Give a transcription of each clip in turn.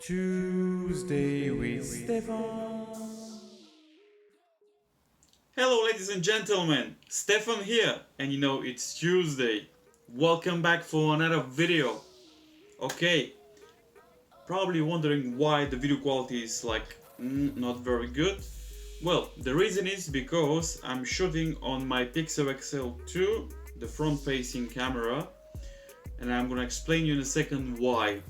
Tuesday with Stefan. Hello ladies and gentlemen, Stefan here, and it's Tuesday. Welcome back for another video. Okay, probably wondering why the video quality is not very good. Well, the reason is because I'm shooting on my Pixel XL2, the front facing camera, and I'm gonna explain you in a second why.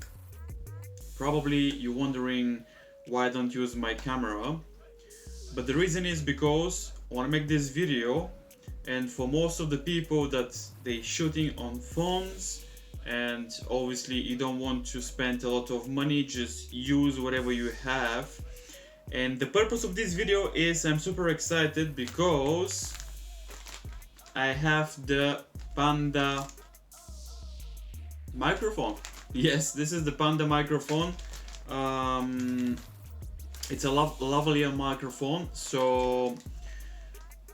Probably you're wondering why I don't use my camera, but the reason is because I want to make this video, and for most of the people that they shooting on phones, and obviously you don't want to spend a lot of money, just use whatever you have. And the purpose of this video is I'm super excited because I have the Panda microphone. Yes, this is the Panda microphone. It's a lavalier microphone. So,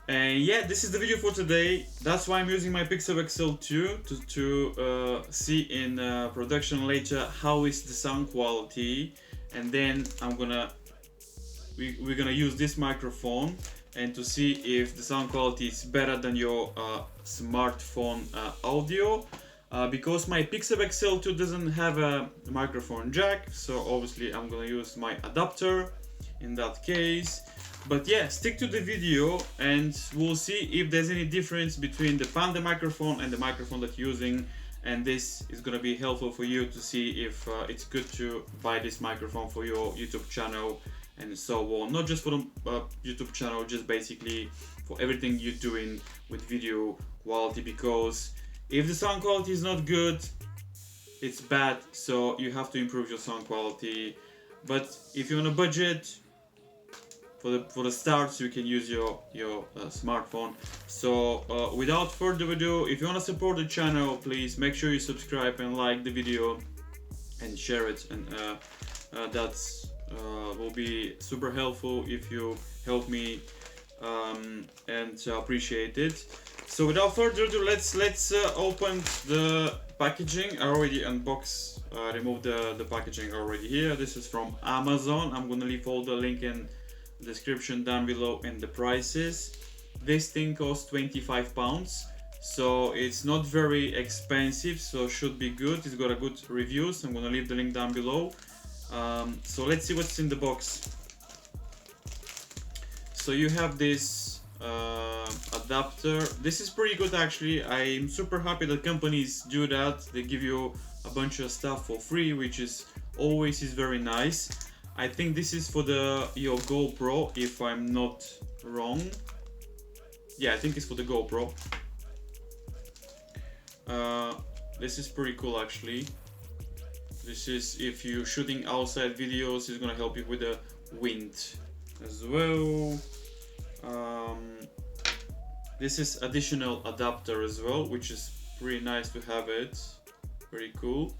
and yeah, this is the video for today. That's why I'm using my Pixel XL2 to see in production later how is the sound quality, and then we're gonna use this microphone and to see if the sound quality is better than your smartphone audio. Because my Pixel XL2 doesn't have a microphone jack, so obviously I'm gonna use my adapter in that case. But yeah, stick to the video and we'll see if there's any difference between the Panda microphone and the microphone that you're using, and this is gonna be helpful for you to see if it's good to buy this microphone for your YouTube channel and so on. Not just for the YouTube channel, just basically for everything you're doing with video quality, because if the sound quality is not good, it's bad, so you have to improve your sound quality. But if you're on a budget, for the start, you can use your smartphone. So without further ado, if you want to support the channel, please make sure you subscribe and like the video and share it, and that's will be super helpful if you help me, and appreciate it. So without further ado, let's open the packaging. I already unboxed, removed the packaging already here. This is from Amazon. I'm gonna leave all the link in the description down below and the prices. This thing costs £25, so it's not very expensive, so should be good. It's got a good reviews. I'm gonna leave the link down below. So let's see what's in the box. So you have this adapter. This is pretty good actually. I'm super happy that companies do that. They give you a bunch of stuff for free, which is always very nice. I think this is for your GoPro, if I'm not wrong. Yeah, I think it's for the GoPro. This is pretty cool actually. This is if you're shooting outside videos, it's gonna help you with the wind as well. This is additional adapter as well, which is pretty nice to have it. Very cool.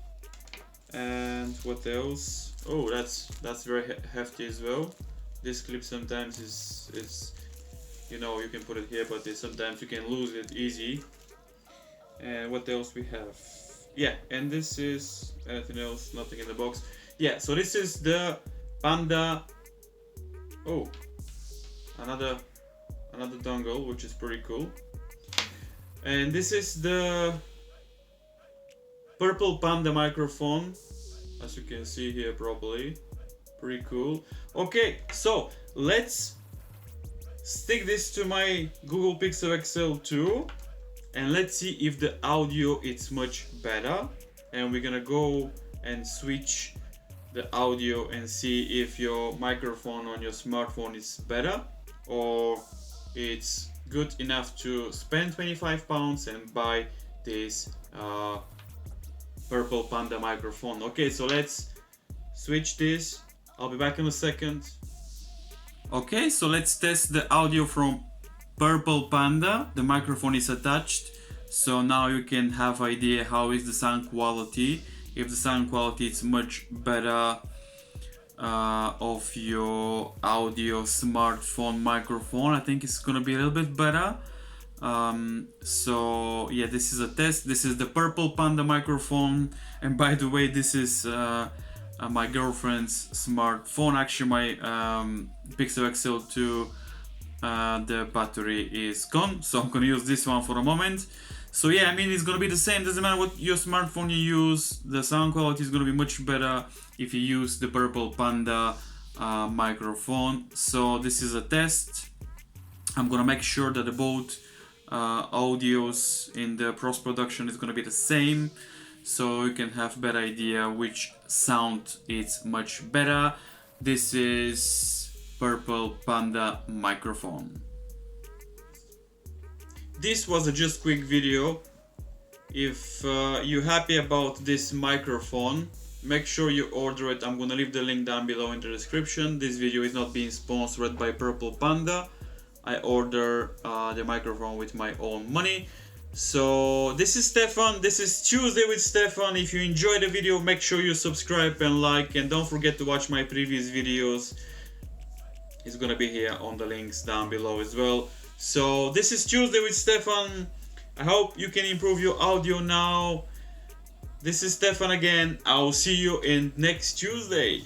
And what else? Oh, that's very hefty as well. This clip sometimes is you can put it here, but sometimes you can lose it easy. And what else we have? Yeah, and this is anything else? Nothing in the box. Yeah, so this is the Panda. Oh, another dongle, which is pretty cool. And this is the purple Panda microphone, as you can see here properly. Pretty cool. Okay, so let's stick this to my Google Pixel XL2 and let's see if the audio is much better. And we're gonna go and switch the audio and see if your microphone on your smartphone is better, or it's good enough to spend £25 and buy this purple Panda microphone. Okay, so let's switch this. I'll be back in a second. Okay, so let's test the audio from Purple Panda. The microphone is attached, so now you can have idea how is the sound quality. If the sound quality is much better of your audio smartphone microphone, I think it's gonna be a little bit better. So yeah, this is a test. This is the Purple Panda microphone, and by the way, this is my girlfriend's smartphone. Actually, my Pixel XL 2, the battery is gone, so I'm gonna use this one for a moment. So yeah, I mean, it's gonna be the same, doesn't matter what your smartphone you use, the sound quality is gonna be much better if you use the Purple Panda microphone. So this is a test. I'm gonna make sure that the both audios in the post-production is gonna be the same, so you can have better idea which sound is much better. This is Purple Panda microphone. This was a just quick video. If you're happy about this microphone, make sure you order it. I'm gonna leave the link down below in the description. This video is not being sponsored by Purple Panda. I order the microphone with my own money. So this is Stefan, this is Tuesday with Stefan. If you enjoyed the video, make sure you subscribe and like, and don't forget to watch my previous videos. It's gonna be here on the links down below as well. So this is Tuesday with Stefan. I hope you can improve your audio now. This is Stefan again. I'll see you in next Tuesday.